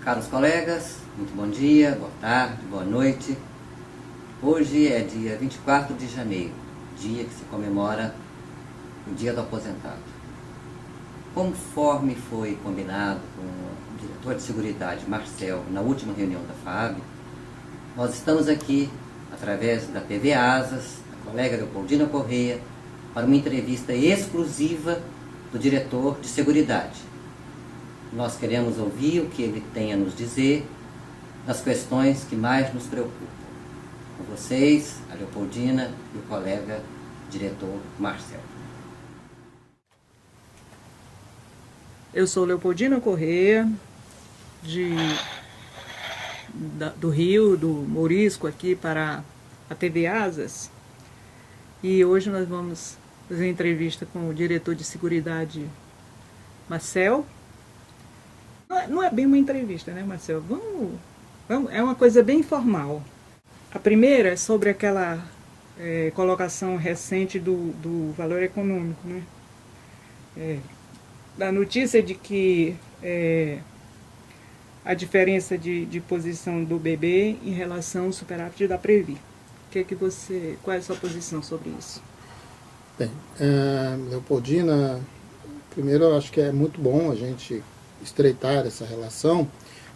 Caros colegas, muito bom dia, boa tarde, boa noite. Hoje é dia 24 de janeiro, dia que se comemora o Dia do Aposentado. Conforme foi combinado com o diretor de Seguridade, Marcel, na última reunião da FAAB, nós estamos aqui, através da TV Asas, a colega Leopoldina Correia, para uma entrevista exclusiva do diretor de Seguridade. Nós queremos ouvir o que ele tem a nos dizer das questões que mais nos preocupam. Com vocês, a Leopoldina e o colega diretor Marcel. Eu sou Leopoldina Correia, do Rio, do Mourisco, aqui para a TV Asas. E hoje nós vamos fazer uma entrevista com o diretor de Seguridade, Marcel. Não é bem uma entrevista, né, Marcel? É uma coisa bem informal. A primeira é sobre aquela colocação recente do valor econômico, né? Da notícia de que a diferença de posição do BB em relação ao superávit da Previ. Qual é a sua posição sobre isso? Bem, Leopoldina, primeiro eu acho que é muito bom a gente estreitar essa relação.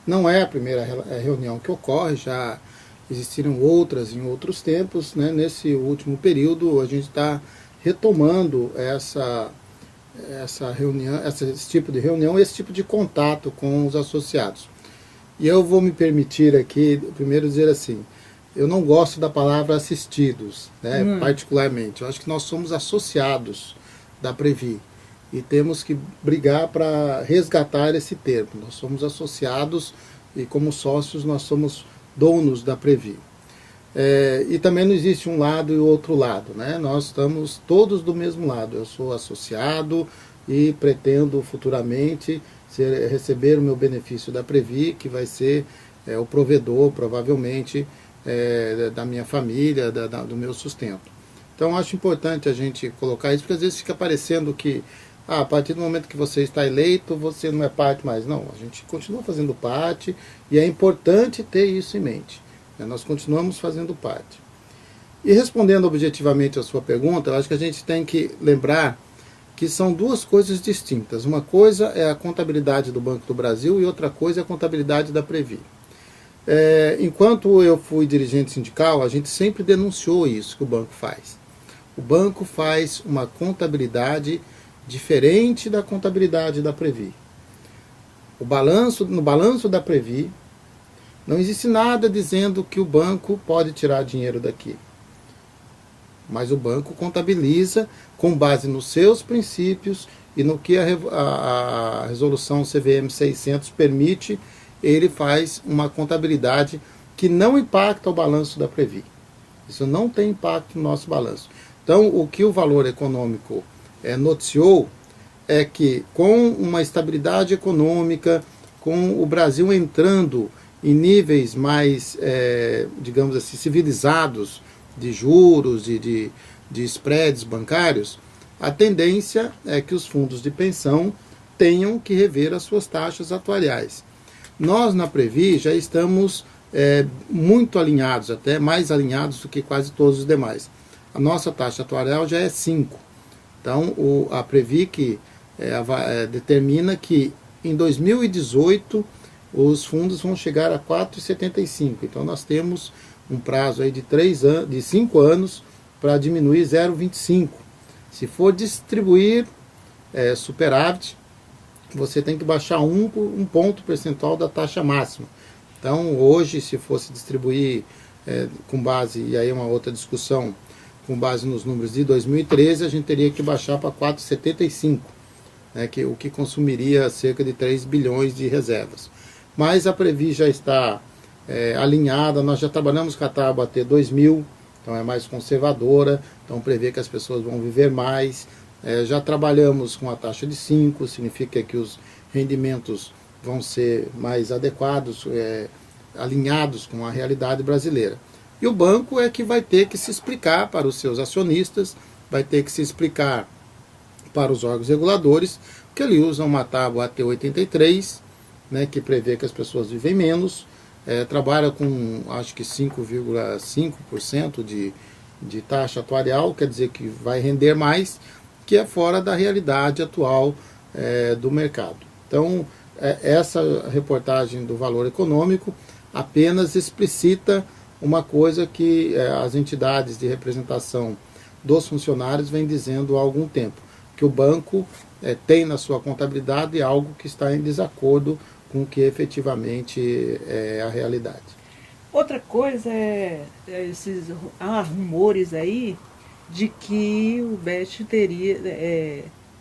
Não é a primeira reunião que ocorre, já existiram outras em outros tempos, né? Nesse último período a gente está retomando essa reunião, esse tipo de reunião, esse tipo de contato com os associados. E eu vou me permitir aqui, primeiro dizer assim, eu não gosto da palavra assistidos, né? Particularmente. Eu acho que nós somos associados da Previ. E temos que brigar para resgatar esse termo. Nós somos associados e, como sócios, nós somos donos da Previ. E também não existe um lado e outro lado, né? Nós estamos todos do mesmo lado. Eu sou associado e pretendo futuramente receber o meu benefício da Previ, que vai ser o provedor, provavelmente, da minha família, do meu sustento. Então, acho importante a gente colocar isso, porque às vezes fica parecendo que a partir do momento que você está eleito, você não é parte mais. Não, a gente continua fazendo parte e é importante ter isso em mente. Nós continuamos fazendo parte. E respondendo objetivamente a sua pergunta, eu acho que a gente tem que lembrar que são duas coisas distintas. Uma coisa é a contabilidade do Banco do Brasil e outra coisa é a contabilidade da Previ. Enquanto eu fui dirigente sindical, a gente sempre denunciou isso que o banco faz. O banco faz uma contabilidade diferente da contabilidade da Previ. No balanço da Previ, não existe nada dizendo que o banco pode tirar dinheiro daqui. Mas o banco contabiliza com base nos seus princípios e no que a resolução CVM 600 permite, ele faz uma contabilidade que não impacta o balanço da Previ. Isso não tem impacto no nosso balanço. Então, o que o valor econômico noticiou é que com uma estabilidade econômica, com o Brasil entrando em níveis mais, digamos assim, civilizados de juros, de spreads bancários, a tendência é que os fundos de pensão tenham que rever as suas taxas atuariais. Nós, na Previ, já estamos muito alinhados, até mais alinhados do que quase todos os demais. A nossa taxa atuarial já é 5. Então, a Previ determina que em 2018 os fundos vão chegar a 4,75. Então, nós temos um prazo aí de 5 anos para diminuir 0,25. Se for distribuir superávit, você tem que baixar um ponto percentual da taxa máxima. Então, hoje, se fosse distribuir com base, e aí é uma outra discussão, com base nos números de 2013, a gente teria que baixar para 4,75, né, o que consumiria cerca de 3 bilhões de reservas. Mas a Previ já está alinhada, nós já trabalhamos com a tábua AT 2000, então é mais conservadora, então prevê que as pessoas vão viver mais. Já trabalhamos com a taxa de 5, significa que os rendimentos vão ser mais adequados, alinhados com a realidade brasileira. E o banco é que vai ter que se explicar para os seus acionistas, vai ter que se explicar para os órgãos reguladores, que ele usa uma tábua AT83, né, que prevê que as pessoas vivem menos, trabalha com acho que 5,5% de taxa atuarial, quer dizer que vai render mais, que é fora da realidade atual do mercado. Então, essa reportagem do Valor Econômico apenas explicita uma coisa que as entidades de representação dos funcionários vêm dizendo há algum tempo, que o banco tem na sua contabilidade algo que está em desacordo com o que efetivamente é a realidade. Outra coisa há rumores aí de que o BET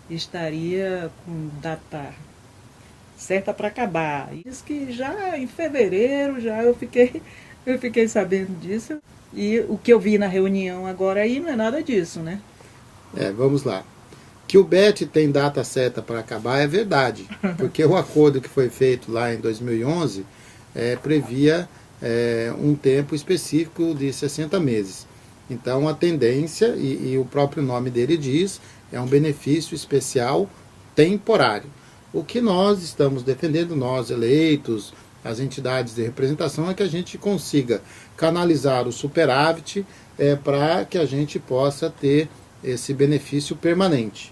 estaria com data certa para acabar. Diz que já em fevereiro eu fiquei sabendo disso. E o que eu vi na reunião agora aí não é nada disso, né? Vamos lá. Que o BET tem data certa para acabar é verdade, porque o acordo que foi feito lá em 2011 previa um tempo específico de 60 meses. Então a tendência, e o próprio nome dele diz, é um benefício especial temporário. O que nós estamos defendendo, nós eleitos, as entidades de representação, é que a gente consiga canalizar o superávit para que a gente possa ter esse benefício permanente.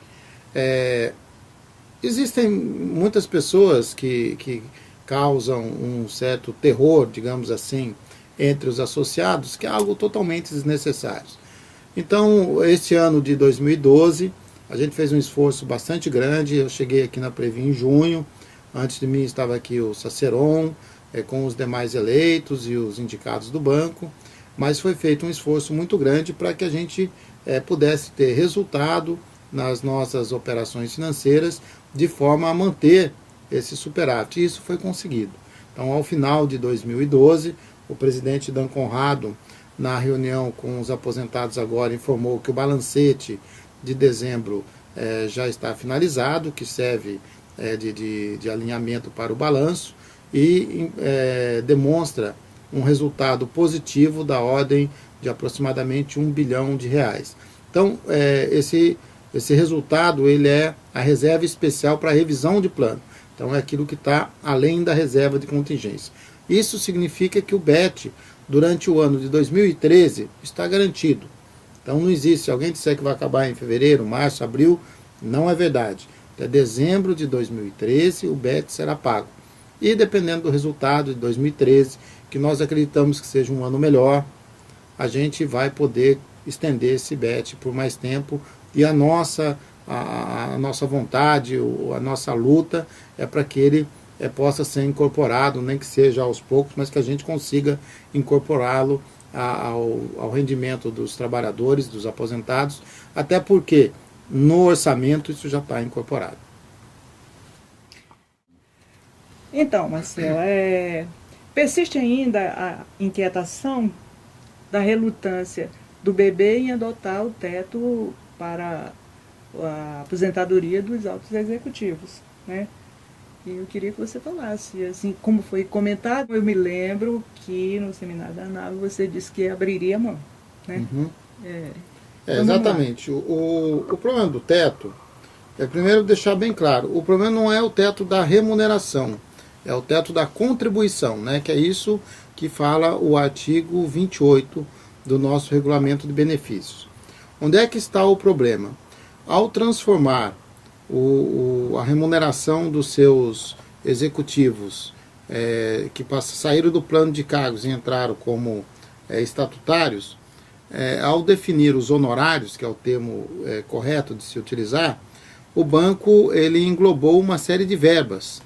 Existem muitas pessoas que causam um certo terror, digamos assim, entre os associados, que é algo totalmente desnecessário. Então, este ano de 2012, a gente fez um esforço bastante grande. Eu cheguei aqui na Previ em junho. Antes de mim estava aqui o Saceron, com os demais eleitos e os indicados do banco. Mas foi feito um esforço muito grande para que a gente pudesse ter resultado nas nossas operações financeiras, de forma a manter esse superávit. E isso foi conseguido. Então, ao final de 2012, o presidente Dan Conrado, na reunião com os aposentados agora, informou que o balancete de dezembro já está finalizado, que serve de alinhamento para o balanço, e demonstra um resultado positivo da ordem de aproximadamente R$1 bilhão. Então, esse resultado ele é a reserva especial para revisão de plano. Então, é aquilo que está além da reserva de contingência. Isso significa que o BET, durante o ano de 2013, está garantido. Então, não existe. Se alguém disser que vai acabar em fevereiro, março, abril, não é verdade. Até dezembro de 2013, o BET será pago. E dependendo do resultado de 2013, que nós acreditamos que seja um ano melhor, a gente vai poder estender esse BET por mais tempo. E a nossa vontade, a nossa luta é para que ele possa ser incorporado, nem que seja aos poucos, mas que a gente consiga incorporá-lo ao rendimento dos trabalhadores, dos aposentados, até porque no orçamento isso já está incorporado. Então, Marcelo, persiste ainda a inquietação da relutância do BB em adotar o teto para a aposentadoria dos altos executivos, né? E eu queria que você falasse, assim, como foi comentado. Eu me lembro que no seminário da ANAB você disse que abriria a mão, né? Uhum. Exatamente. O problema do teto, primeiro deixar bem claro, o problema não é o teto da remuneração, é o teto da contribuição, né? Que é isso que fala o artigo 28 do nosso regulamento de benefícios. Onde é que está o problema? Ao transformar a remuneração dos seus executivos que saíram do plano de cargos e entraram como estatutários, ao definir os honorários, que é o termo correto de se utilizar, o banco ele englobou uma série de verbas.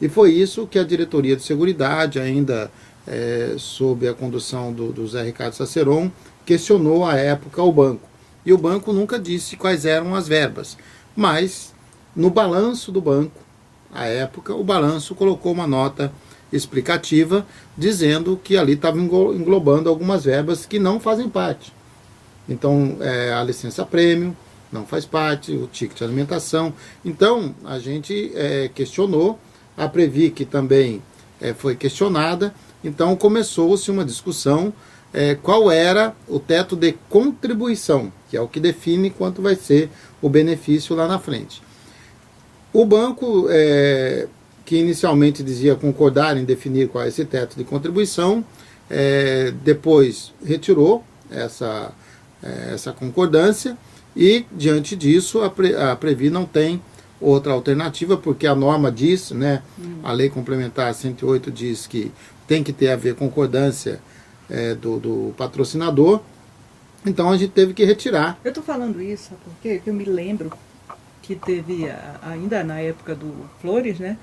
E foi isso que a diretoria de Seguridade, ainda sob a condução do Zé Ricardo Saceron, questionou à época ao banco. E o banco nunca disse quais eram as verbas. Mas, no balanço do banco, à época, o balanço colocou uma nota explicativa dizendo que ali estava englobando algumas verbas que não fazem parte. Então, a licença prêmio não faz parte, o ticket de alimentação. Então, a gente questionou, a Previ que também foi questionada, então começou-se uma discussão qual era o teto de contribuição, que é o que define quanto vai ser o benefício lá na frente. O banco que inicialmente dizia concordar em definir qual é esse teto de contribuição, depois retirou essa concordância e, diante disso, a Previ não tem outra alternativa, porque a norma diz, né, a Lei Complementar 108 diz que tem que ter a ver concordância do patrocinador, então a gente teve que retirar. Eu estou falando isso, sabe por quê? Porque eu me lembro que teve, ainda na época do Flores, né,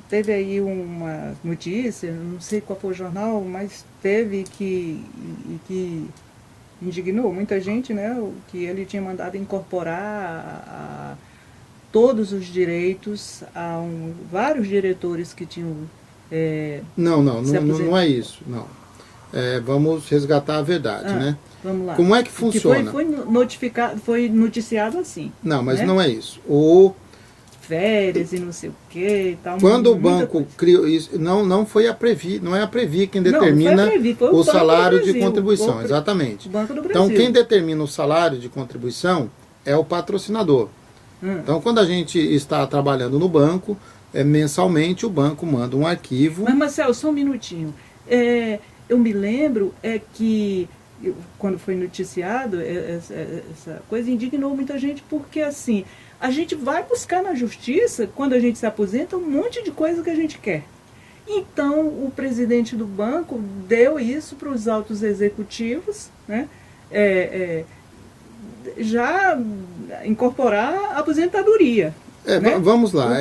teve aí uma notícia, não sei qual foi o jornal, mas teve que indignou muita gente, né, que ele tinha mandado incorporar todos os direitos a vários diretores que tinham... Não é isso, não. Vamos resgatar a verdade, né? Vamos lá. Como é que funciona? Foi noticiado assim. Não, mas né? não é isso. Férias e não sei o que e tal. Quando o banco criou isso, não foi a Previ, não é a Previ quem determina foi o salário de contribuição, exatamente. O Banco do Brasil. Então quem determina o salário de contribuição é o patrocinador. Então quando a gente está trabalhando no banco, mensalmente o banco manda um arquivo. Mas Marcelo, só um minutinho. Eu me lembro que quando foi noticiado essa coisa, indignou muita gente, porque assim, a gente vai buscar na justiça, quando a gente se aposenta, um monte de coisa que a gente quer. Então, o presidente do banco deu isso para os altos executivos, né, já incorporar a aposentadoria. Né? Vamos lá,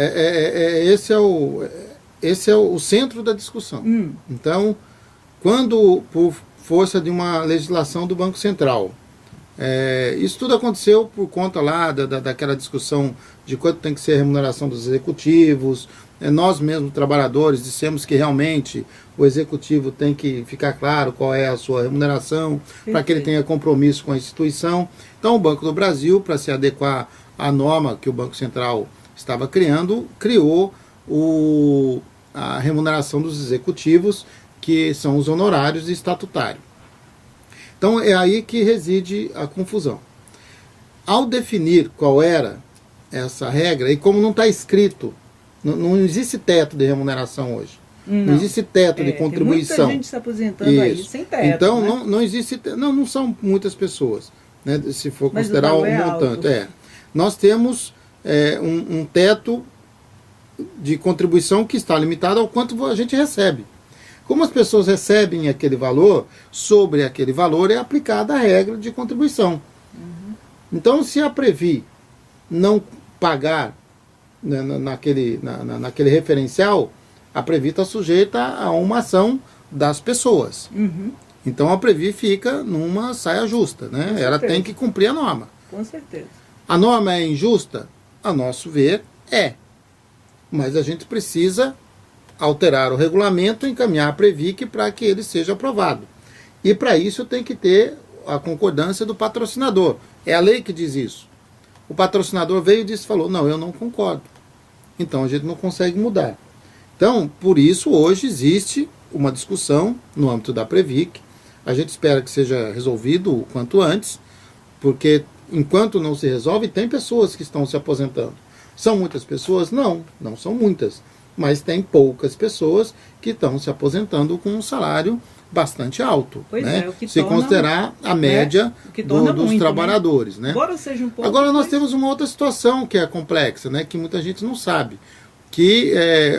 esse é o centro da discussão. Então, quando, por força de uma legislação do Banco Central, isso tudo aconteceu por conta lá daquela discussão de quanto tem que ser a remuneração dos executivos. Nós mesmos, trabalhadores, dissemos que realmente o executivo tem que ficar claro qual é a sua remuneração, para que ele tenha compromisso com a instituição. Então o Banco do Brasil, para se adequar à norma que o Banco Central estava criando, criou a remuneração dos executivos, que são os honorários estatutários. Então é aí que reside a confusão. Ao definir qual era essa regra, e como não está escrito, não existe teto de remuneração hoje. Não existe teto de contribuição. Tem muita gente se aposentando aí sem teto. Então né? não existe, não são muitas pessoas, né, se for considerar o montante. Nós temos um teto de contribuição que está limitado ao quanto a gente recebe. Como as pessoas recebem aquele valor, sobre aquele valor é aplicada a regra de contribuição. Então, se a Previ não pagar, né, naquele referencial, a Previ está sujeita a uma ação das pessoas. Então, a Previ fica numa saia justa. Né? Ela tem que cumprir a norma. Com certeza. A norma é injusta? A nosso ver, é. Mas a gente precisa alterar o regulamento e encaminhar a Previc para que ele seja aprovado. E para isso tem que ter a concordância do patrocinador. É a lei que diz isso. O patrocinador veio e falou, não, eu não concordo. Então a gente não consegue mudar. Então, por isso, hoje existe uma discussão no âmbito da Previc. A gente espera que seja resolvido o quanto antes, porque enquanto não se resolve, tem pessoas que estão se aposentando. São muitas pessoas? Não são muitas. Mas tem poucas pessoas que estão se aposentando com um salário bastante alto, né? Se considerar a média dos trabalhadores. Né? Seja um pouco, agora nós temos uma outra situação que é complexa, né? Que muita gente não sabe. Que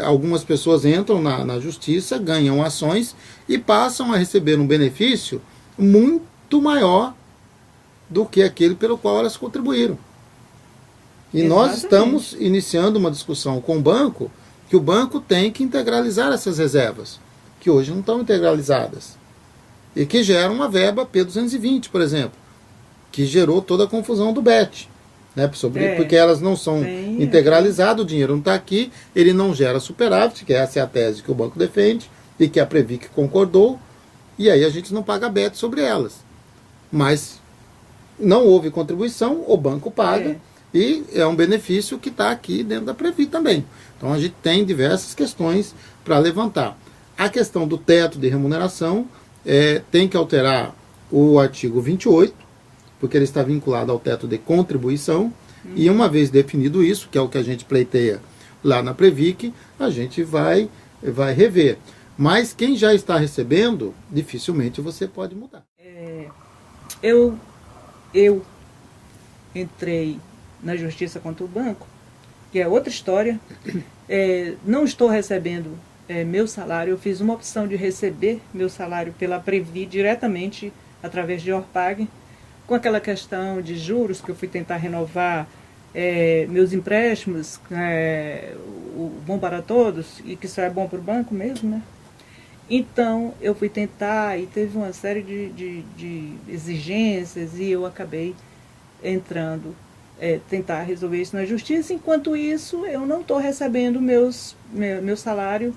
algumas pessoas entram na justiça, ganham ações e passam a receber um benefício muito maior do que aquele pelo qual elas contribuíram. E nós estamos iniciando uma discussão com o banco, que o banco tem que integralizar essas reservas, que hoje não estão integralizadas. E que geram uma verba P220, por exemplo, que gerou toda a confusão do BET. Né, porque elas não são integralizadas, o dinheiro não está aqui, ele não gera superávit, que essa é a tese que o banco defende, e que a Previc concordou, e aí a gente não paga BET sobre elas. Mas não houve contribuição, o banco paga, e é um benefício que está aqui dentro da Previ também. Então a gente tem diversas questões para levantar. A questão do teto de remuneração tem que alterar o artigo 28, porque ele está vinculado ao teto de contribuição, e uma vez definido isso, que é o que a gente pleiteia lá na Previc, a gente vai rever. Mas quem já está recebendo, dificilmente você pode mudar. Eu entrei na justiça contra o banco, que é outra história. Não estou recebendo meu salário. Eu fiz uma opção de receber meu salário pela Previ diretamente através de Orpag, com aquela questão de juros que eu fui tentar renovar meus empréstimos, o Bom para Todos, e que isso é bom para o banco mesmo, né? Então, eu fui tentar e teve uma série de exigências e eu acabei entrando, tentar resolver isso na justiça. Enquanto isso, eu não estou recebendo meu salário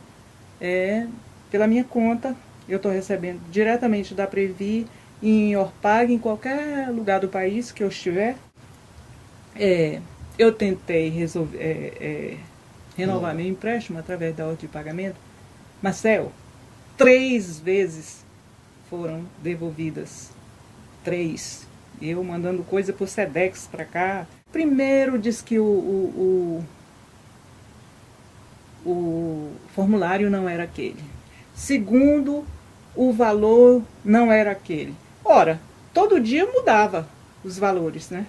pela minha conta. Eu estou recebendo diretamente da Previ, em Orpag, em qualquer lugar do país que eu estiver. Eu tentei renovar meu empréstimo através da ordem de pagamento. Marcel, 3 vezes foram devolvidas. 3. Eu mandando coisa por Sedex para cá. Primeiro diz que o formulário não era aquele. Segundo, o valor não era aquele. Ora, todo dia mudava os valores, né?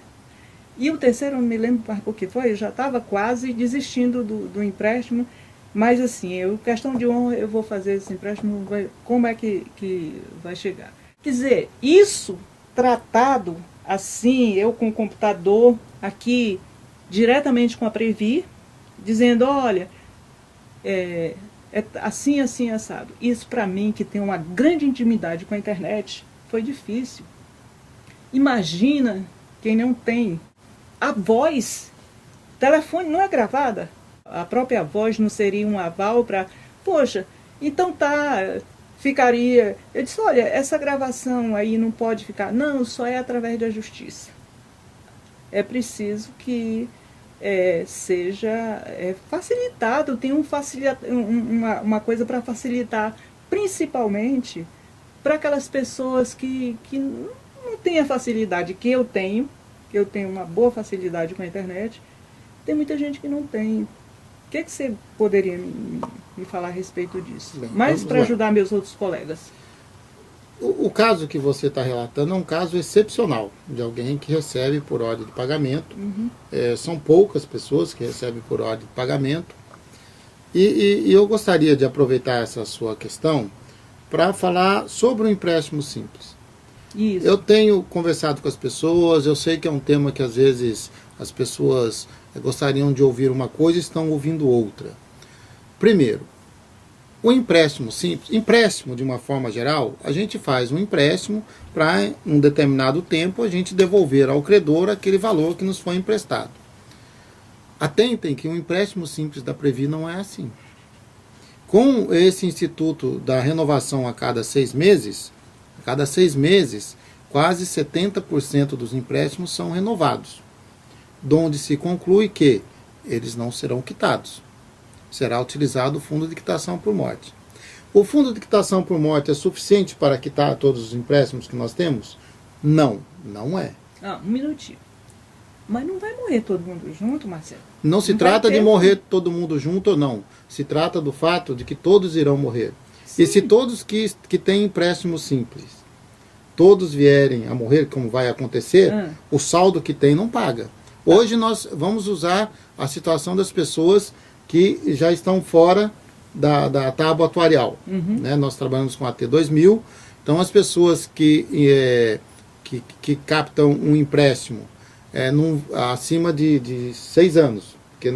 E o terceiro, eu não me lembro por que foi, eu já estava quase desistindo do empréstimo. Mas assim, questão de honra, eu vou fazer esse empréstimo, como é que vai chegar? Quer dizer, isso tratado assim, eu com o computador aqui, diretamente com a Previ, dizendo, olha, assim, assim, assado. Isso para mim, que tem uma grande intimidade com a internet, foi difícil. Imagina quem não tem. A voz, telefone não é gravada. A própria voz não seria um aval para, poxa, então ficaria. Eu disse, olha, essa gravação aí não pode ficar. Não, só é através da justiça. É preciso que seja facilitado, tem uma coisa para facilitar, principalmente para aquelas pessoas que não têm a facilidade que eu tenho uma boa facilidade com a internet. Tem muita gente que não tem. O que você poderia me falar a respeito disso? Bem, mas para ajudar meus outros colegas. O caso que você está relatando é um caso excepcional, de alguém que recebe por ordem de pagamento. Uhum. São poucas pessoas que recebem por ordem de pagamento. E eu gostaria de aproveitar essa sua questão para falar sobre o empréstimo simples. Isso. Eu tenho conversado com as pessoas, eu sei que é um tema que às vezes as pessoas gostariam de ouvir uma coisa e estão ouvindo outra. Primeiro, o empréstimo simples, empréstimo de uma forma geral, a gente faz um empréstimo para, um determinado tempo, a gente devolver ao credor aquele valor que nos foi emprestado. Atentem que o empréstimo simples da Previ não é assim. Com esse instituto da renovação a cada 6 meses, quase 70% dos empréstimos são renovados, donde se conclui que eles não serão quitados. Será utilizado o fundo de quitação por morte. O fundo de quitação por morte é suficiente para quitar todos os empréstimos que nós temos? Não, não é. Um minutinho. Mas não vai morrer todo mundo junto, Marcelo? Não se trata de morrer todo mundo junto ou não. Se trata do fato de que todos irão morrer. Sim. E se todos que têm empréstimo simples, todos vierem a morrer, como vai acontecer, o saldo que tem não paga. Hoje nós vamos usar a situação das pessoas que já estão fora da tábua atuarial. Uhum. Né? Nós trabalhamos com a T2000, então as pessoas que captam um empréstimo acima de 6 anos, porque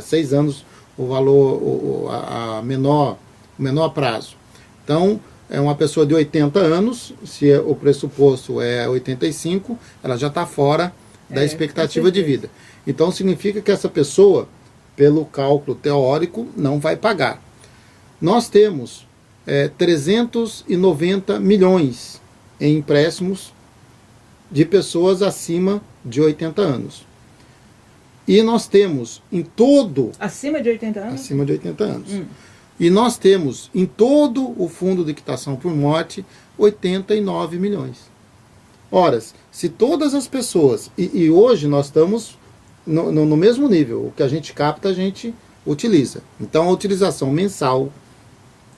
6 anos o valor, o menor prazo. Então, é uma pessoa de 80 anos, se o pressuposto é 85, ela já está fora da expectativa de vida. Então, significa que essa pessoa, pelo cálculo teórico, não vai pagar. Nós temos 390 milhões em empréstimos de pessoas acima de 80 anos. E nós temos em todo... Acima de 80 anos? Acima de 80 anos. E nós temos em todo o fundo de quitação por morte 89 milhões. Ora, se todas as pessoas... E hoje nós estamos no mesmo nível. O que a gente capta, a gente utiliza. Então, a utilização mensal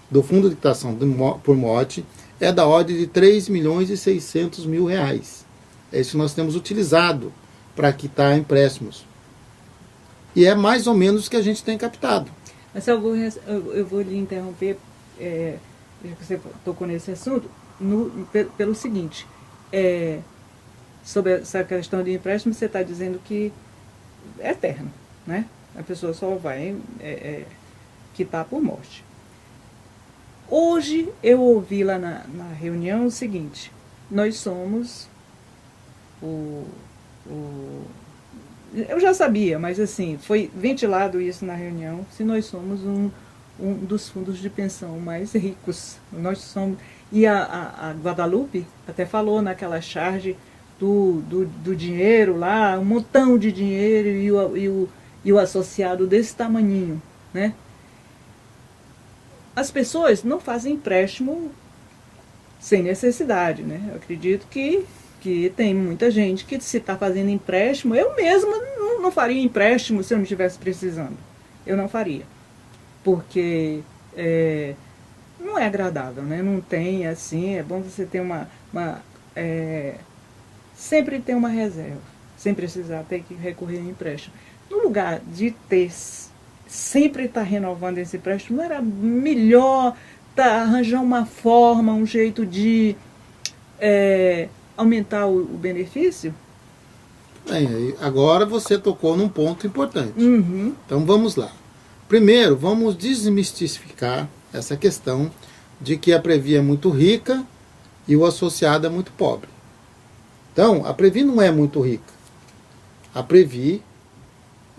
do fundo de quitação por morte é da ordem de 3.600.000 reais. É isso que nós temos utilizado para quitar empréstimos. E é mais ou menos o que a gente tem captado. Mas eu vou lhe interromper, já que você tocou nesse assunto, pelo seguinte, sobre essa questão de empréstimo, você está dizendo que é eterno, né? A pessoa só vai quitar por morte. Hoje eu ouvi lá na reunião o seguinte: nós somos eu já sabia, mas assim, foi ventilado isso na reunião, se nós somos um dos fundos de pensão mais ricos. Nós somos, e a Guadalupe até falou naquela charge do dinheiro lá, um montão de dinheiro e o associado desse tamaninho, né? As pessoas não fazem empréstimo sem necessidade, né? Eu acredito que tem muita gente que, se está fazendo empréstimo, eu mesma não faria empréstimo se eu não estivesse precisando. Eu não faria. Porque não é agradável, né? Não tem, assim, é bom você ter sempre ter uma reserva, sem precisar ter que recorrer a empréstimo. No lugar de ter sempre estar renovando esse empréstimo, não era melhor arranjar uma forma, um jeito de aumentar o benefício? Bem, agora você tocou num ponto importante. Uhum. Então vamos lá. Primeiro, vamos desmistificar essa questão de que a Previ é muito rica e o associado é muito pobre. Então, a Previ não é muito rica. A Previ,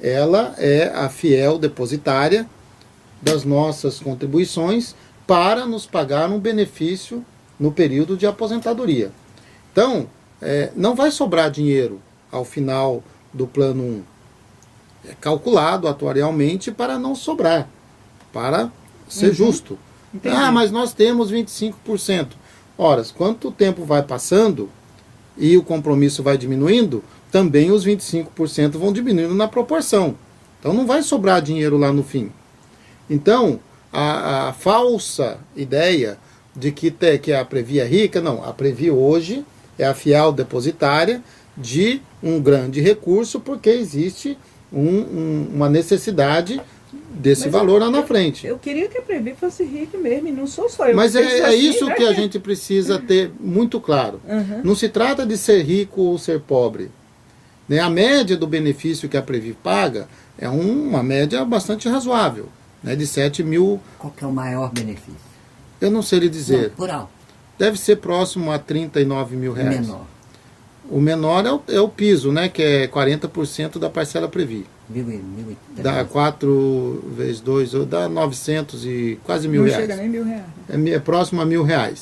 ela é a fiel depositária das nossas contribuições para nos pagar um benefício no período de aposentadoria. Então, não vai sobrar dinheiro ao final do plano 1. É calculado atuarialmente para não sobrar, para ser justo. Entendi. Ah, mas nós temos 25%. Ora, quanto tempo vai passando e o compromisso vai diminuindo, também os 25% vão diminuindo na proporção. Então não vai sobrar dinheiro lá no fim. Então, a falsa ideia de que a Previ é rica, não. A Previ hoje é a fiel depositária de um grande recurso, porque existe uma necessidade desse valor lá na frente. Eu queria que a Previ fosse rica mesmo, e não sou só eu. Mas é assim, isso né? que a gente precisa ter muito claro. Uhum. Não se trata de ser rico ou ser pobre. Né? A média do benefício que a Previ paga é uma média bastante razoável, né? De 7 mil. Qual que é o maior benefício? Eu não sei lhe dizer. Não, por alto. Deve ser próximo a 39 mil reais. Menor. O menor é o piso, né? Que é 40% da parcela Previ. 1.000. Dá 4 vezes 2, dá 900 e quase mil Não reais. chega nem R$1.000. Né? É próximo a R$1.000.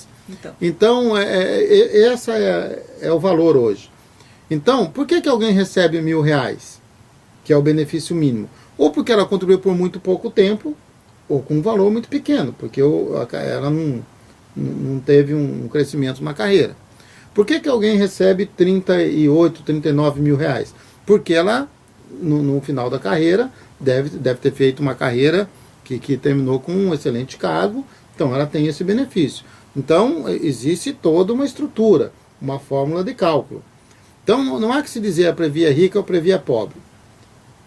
Então, Essa é o valor hoje. Então, por que alguém recebe R$1.000, que é o benefício mínimo? Ou porque ela contribuiu por muito pouco tempo, ou com um valor muito pequeno, porque ela não teve um crescimento na carreira. Por que alguém recebe 38, 39 mil reais? Porque ela, no final da carreira, deve ter feito uma carreira que terminou com um excelente cargo, então ela tem esse benefício. Então, existe toda uma estrutura, uma fórmula de cálculo. Então, não há que se dizer a Previ é rica ou a Previ é pobre.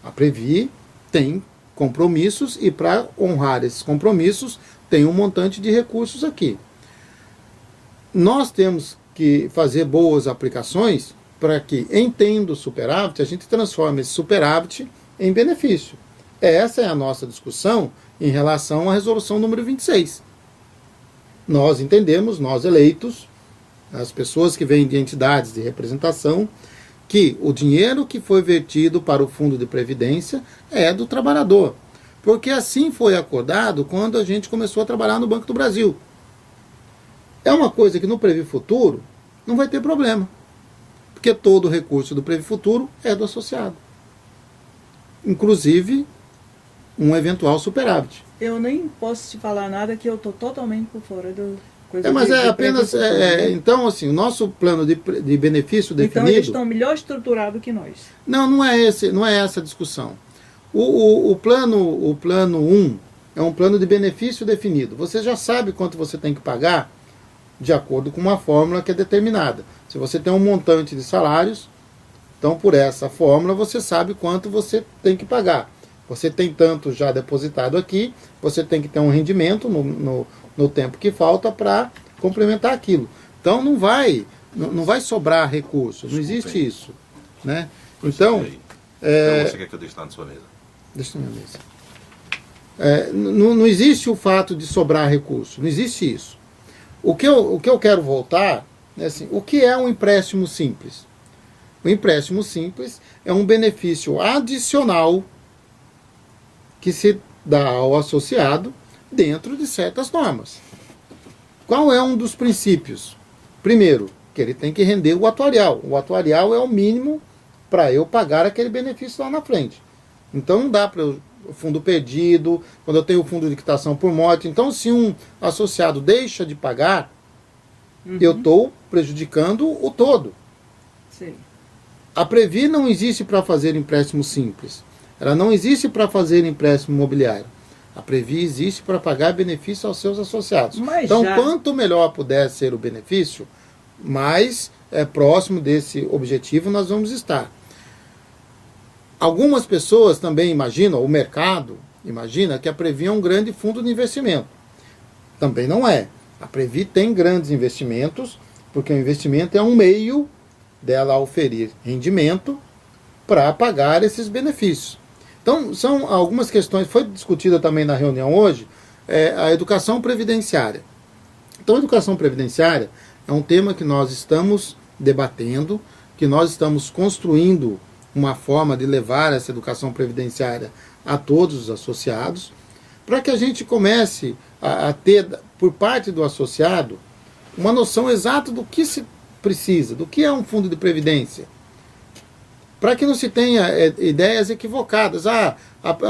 A Previ tem compromissos e, para honrar esses compromissos, tem um montante de recursos aqui. Nós temos que fazer boas aplicações para que, em tendo superávit, a gente transforme esse superávit em benefício. Essa é a nossa discussão em relação à resolução número 26. Nós entendemos, nós eleitos, as pessoas que vêm de entidades de representação, que o dinheiro que foi vertido para o fundo de previdência é do trabalhador. Porque assim foi acordado quando a gente começou a trabalhar no Banco do Brasil. É uma coisa que no Previ Futuro não vai ter problema. Porque todo o recurso do Previ Futuro é do associado. Inclusive, um eventual superávit. eu nem posso te falar nada, que eu estou totalmente por fora do coisa. Mas é de apenas... preço, né? então, assim, o nosso plano de benefício definido... Então eles estão melhor estruturados que nós. Não é essa a discussão. O plano 1 é um plano de benefício definido. Você já sabe quanto você tem que pagar de acordo com uma fórmula que é determinada. Se você tem um montante de salários, então por essa fórmula você sabe quanto você tem que pagar. Você tem tanto já depositado aqui, você tem que ter um rendimento no tempo que falta para complementar aquilo. Então não vai sobrar recursos, não existe isso. Né? Então, então você quer que eu deixe lá na sua mesa? Deixa na minha mesa. Não existe o fato de sobrar recurso, não existe isso. O que eu quero voltar é assim, o que é um empréstimo simples? O empréstimo simples é um benefício adicional que se dá ao associado dentro de certas normas. Qual é um dos princípios? Primeiro, que ele tem que render o atuarial. O atuarial é o mínimo para eu pagar aquele benefício lá na frente. Então não dá para o fundo perdido, quando eu tenho o fundo de quitação por morte. Então se um associado deixa de pagar, eu estou prejudicando o todo. Sim. A Previ não existe para fazer empréstimo simples. Ela não existe para fazer empréstimo imobiliário. A Previ existe para pagar benefício aos seus associados. Mas então, já... quanto melhor puder ser o benefício, mais próximo desse objetivo nós vamos estar. Algumas pessoas também imaginam, o mercado imagina que a Previ é um grande fundo de investimento. Também não é. A Previ tem grandes investimentos, porque o investimento é um meio dela oferir rendimento para pagar esses benefícios. Então, são algumas questões, foi discutida também na reunião hoje, a educação previdenciária. Então, a educação previdenciária é um tema que nós estamos debatendo, que nós estamos construindo uma forma de levar essa educação previdenciária a todos os associados, para que a gente comece a ter, por parte do associado, uma noção exata do que se precisa, do que é um fundo de previdência. Para que não se tenha ideias equivocadas. A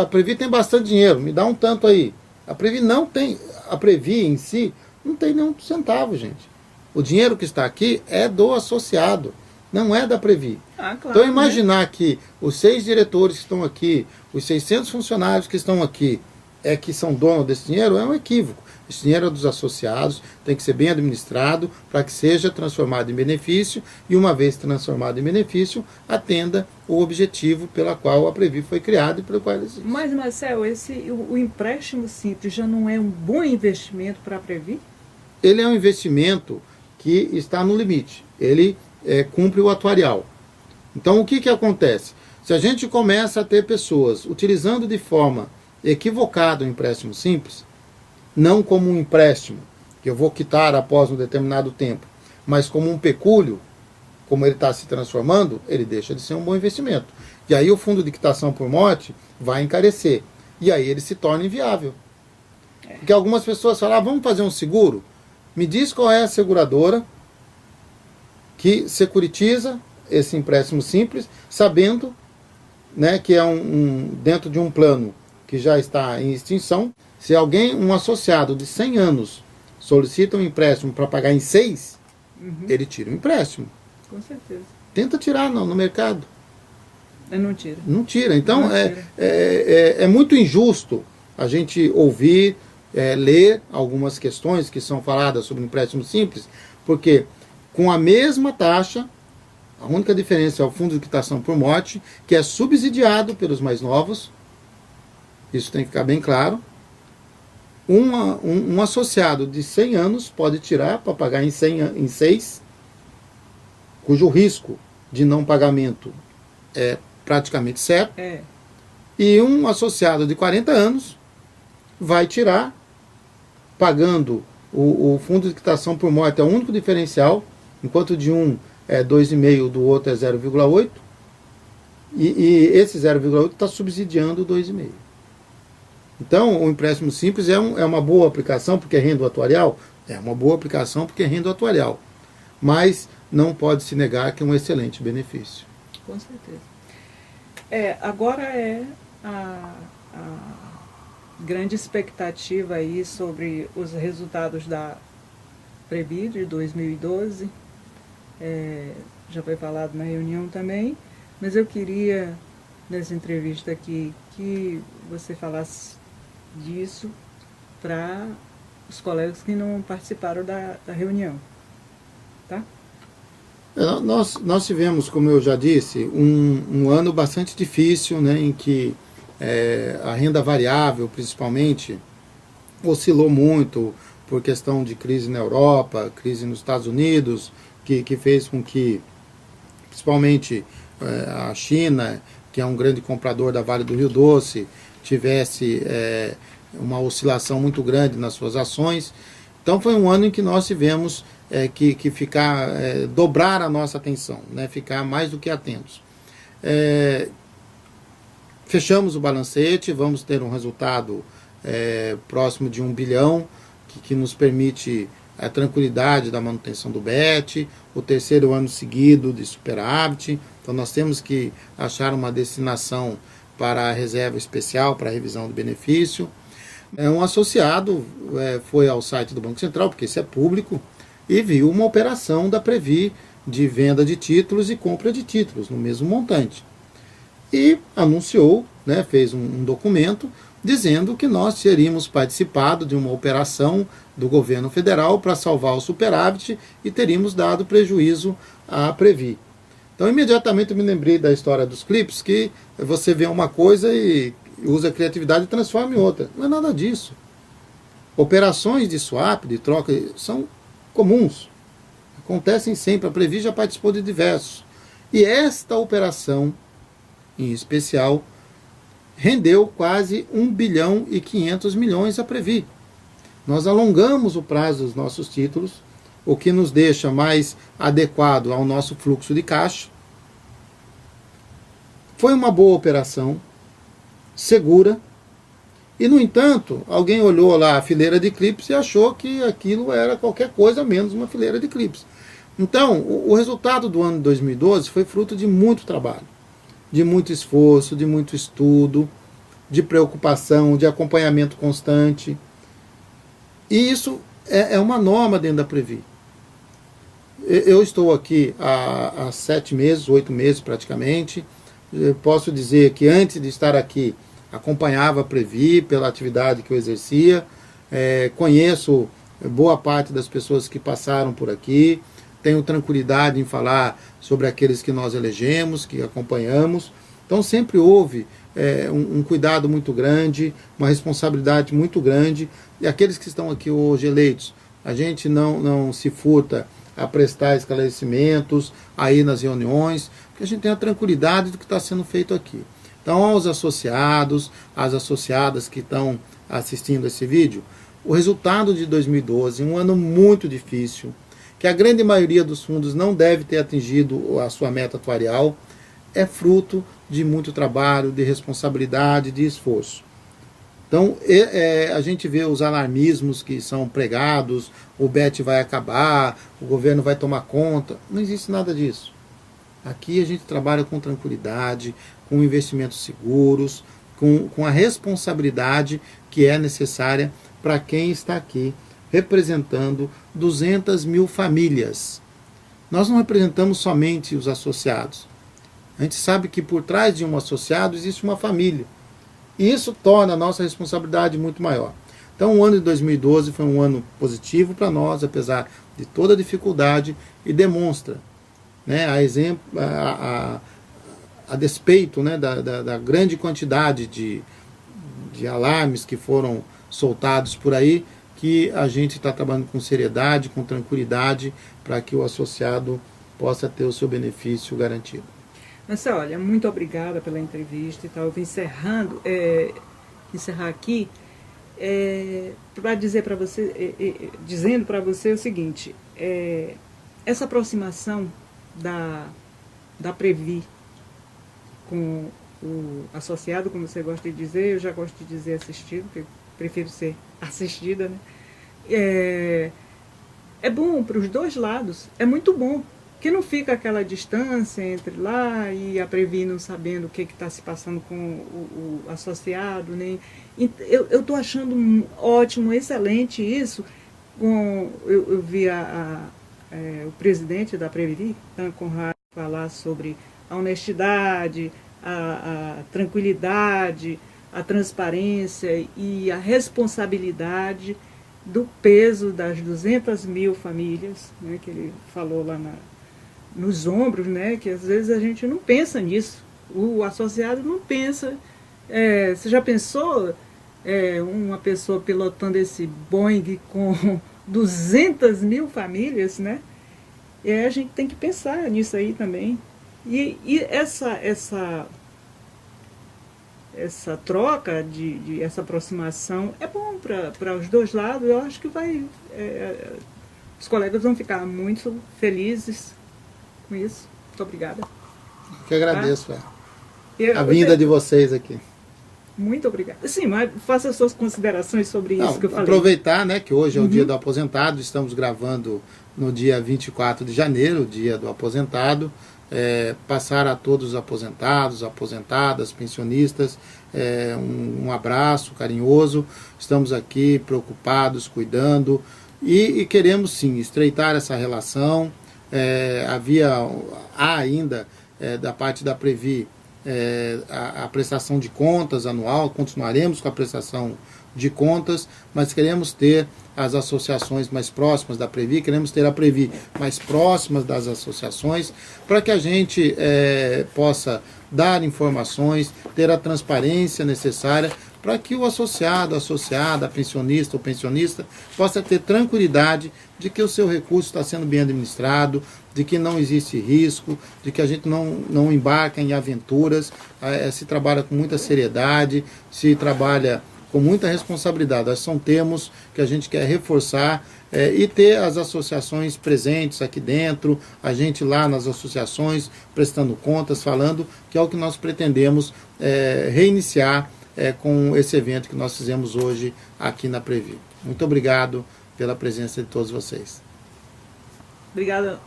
Previ tem bastante dinheiro, me dá um tanto aí. A Previ não tem, a Previ em si não tem nenhum centavo, gente. O dinheiro que está aqui é do associado, não é da Previ. Claro, então imaginar que os 6 diretores que estão aqui, os 600 funcionários que estão aqui, que são donos desse dinheiro, é um equívoco. Esse dinheiro é dos associados, tem que ser bem administrado para que seja transformado em benefício e, uma vez transformado em benefício, atenda o objetivo pela qual a Previ foi criada e pelo qual ela existe. Mas, Marcel, o empréstimo simples já não é um bom investimento para a Previ? Ele é um investimento que está no limite. Ele cumpre o atuarial. Então, o que acontece? Se a gente começa a ter pessoas utilizando de forma equivocada o empréstimo simples, não como um empréstimo, que eu vou quitar após um determinado tempo, mas como um pecúlio, como ele está se transformando, ele deixa de ser um bom investimento. E aí o fundo de quitação por morte vai encarecer. E aí ele se torna inviável. Porque algumas pessoas falam, vamos fazer um seguro? Me diz qual é a seguradora que securitiza esse empréstimo simples, sabendo, né, que é dentro de um plano que já está em extinção. Se um associado de 100 anos, solicita um empréstimo para pagar em 6, ele tira o empréstimo. Com certeza. Tenta tirar no mercado. Não tira. Não tira. Então, Não tira. É muito injusto a gente ouvir, ler algumas questões que são faladas sobre empréstimo simples, porque com a mesma taxa, a única diferença é o fundo de quitação por morte, que é subsidiado pelos mais novos. Isso tem que ficar bem claro. Um associado de 100 anos pode tirar para pagar em 6, cujo risco de não pagamento é praticamente certo. E um associado de 40 anos vai tirar, pagando o fundo de quitação por morte, é o único diferencial, enquanto de um é 2,5, do outro é 0,8, e esse 0,8 está subsidiando o 2,5. Então, o empréstimo simples é uma boa aplicação porque rende o atuarial? É uma boa aplicação porque rende o atuarial. Mas não pode se negar que é um excelente benefício. Com certeza. Agora a grande expectativa aí sobre os resultados da Previ de 2012. Já foi falado na reunião também, mas eu queria, nessa entrevista aqui, que você falasse disso para os colegas que não participaram da reunião, tá? Nós tivemos, como eu já disse, um ano bastante difícil, né, em que a renda variável, principalmente, oscilou muito por questão de crise na Europa, crise nos Estados Unidos, que fez com que, principalmente, a China, que é um grande comprador da Vale do Rio Doce, tivesse uma oscilação muito grande nas suas ações. Então foi um ano em que nós tivemos que ficar, dobrar a nossa atenção, né, ficar mais do que atentos. Fechamos o balancete, vamos ter um resultado próximo de 1 bilhão, que nos permite a tranquilidade da manutenção do BET, o terceiro ano seguido de superávit. Então nós temos que achar uma destinação para a reserva especial, para a revisão do benefício. Um associado foi ao site do Banco Central, porque isso é público, e viu uma operação da Previ de venda de títulos e compra de títulos no mesmo montante. E anunciou, né, fez um documento dizendo que nós teríamos participado de uma operação do governo federal para salvar o superávit e teríamos dado prejuízo à Previ. Então imediatamente eu me lembrei da história dos clipes, que você vê uma coisa e usa a criatividade e transforma em outra. Não é nada disso. Operações de swap, de troca, são comuns. Acontecem sempre. A Previ já participou de diversos. E esta operação, em especial, rendeu quase 1 bilhão e 500 milhões a Previ. Nós alongamos o prazo dos nossos títulos, o que nos deixa mais adequado ao nosso fluxo de caixa. Foi uma boa operação, segura, e no entanto, alguém olhou lá a fileira de clipes e achou que aquilo era qualquer coisa menos uma fileira de clipes. Então, o resultado do ano de 2012 foi fruto de muito trabalho, de muito esforço, de muito estudo, de preocupação, de acompanhamento constante. E isso é uma norma dentro da Previ. Eu estou aqui há 7 meses, 8 meses praticamente. Eu posso dizer que antes de estar aqui, acompanhava a Previ pela atividade que eu exercia. Conheço boa parte das pessoas que passaram por aqui. Tenho tranquilidade em falar sobre aqueles que nós elegemos, que acompanhamos. Então sempre houve um cuidado muito grande, uma responsabilidade muito grande. E aqueles que estão aqui hoje eleitos, a gente não se furta a prestar esclarecimentos, a ir nas reuniões, porque a gente tem a tranquilidade do que está sendo feito aqui. Então, aos associados, às associadas que estão assistindo esse vídeo, o resultado de 2012, um ano muito difícil, que a grande maioria dos fundos não deve ter atingido a sua meta atuarial, é fruto de muito trabalho, de responsabilidade, de esforço. Então, a gente vê os alarmismos que são pregados, o BET vai acabar, o governo vai tomar conta. Não existe nada disso. Aqui a gente trabalha com tranquilidade, com investimentos seguros, com a responsabilidade que é necessária para quem está aqui representando 200 mil famílias. Nós não representamos somente os associados. A gente sabe que por trás de um associado existe uma família. E isso torna a nossa responsabilidade muito maior. Então o ano de 2012 foi um ano positivo para nós, apesar de toda a dificuldade, e demonstra, né, a despeito, né, da grande quantidade de alarmes que foram soltados por aí, que a gente está trabalhando com seriedade, com tranquilidade, para que o associado possa ter o seu benefício garantido. Mas olha, muito obrigada pela entrevista e tal. Eu vou encerrar aqui para dizer para você, dizendo para você o seguinte: essa aproximação da Previ com o associado, como você gosta de dizer, eu já gosto de dizer assistido, porque eu prefiro ser assistida, né? É bom para os dois lados, é muito bom, que não fica aquela distância entre lá e a Previ não sabendo o que está se passando com o associado, né? Eu estou achando ótimo, excelente isso. Eu vi o presidente da Previ, Dan Conrad, falar sobre a honestidade, a tranquilidade, a transparência e a responsabilidade do peso das 200 mil famílias, né, que ele falou lá nos ombros, né, que às vezes a gente não pensa nisso, o associado não pensa. Você já pensou uma pessoa pilotando esse Boeing com 200 mil famílias, né? E a gente tem que pensar nisso aí também. E essa troca, essa aproximação é bom para os dois lados. Eu acho que os colegas vão ficar muito felizes com isso. Muito obrigada. Eu que agradeço a vinda de vocês aqui. Muito obrigada. Sim, mas faça as suas considerações sobre isso que eu falei. Aproveitar, né, que hoje é o Dia do Aposentado, estamos gravando no dia 24 de janeiro, o Dia do Aposentado. Passar a todos os aposentados, aposentadas, pensionistas, um abraço carinhoso. Estamos aqui preocupados, cuidando e queremos sim estreitar essa relação. Há ainda da parte da Previ a prestação de contas anual, continuaremos com a prestação de contas, mas queremos ter as associações mais próximas da Previ, queremos ter a Previ mais próximas das associações, para que a gente possa dar informações, ter a transparência necessária, para que o associado, a associada, a pensionista ou pensionista possa ter tranquilidade de que o seu recurso está sendo bem administrado, de que não existe risco, de que a gente não embarca em aventuras, se trabalha com muita seriedade, se trabalha com muita responsabilidade. São termos que a gente quer reforçar e ter as associações presentes aqui dentro, a gente lá nas associações prestando contas, falando, que é o que nós pretendemos reiniciar com esse evento que nós fizemos hoje aqui na Previ. Muito obrigado pela presença de todos vocês. Obrigada.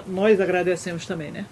Nós agradecemos também, né?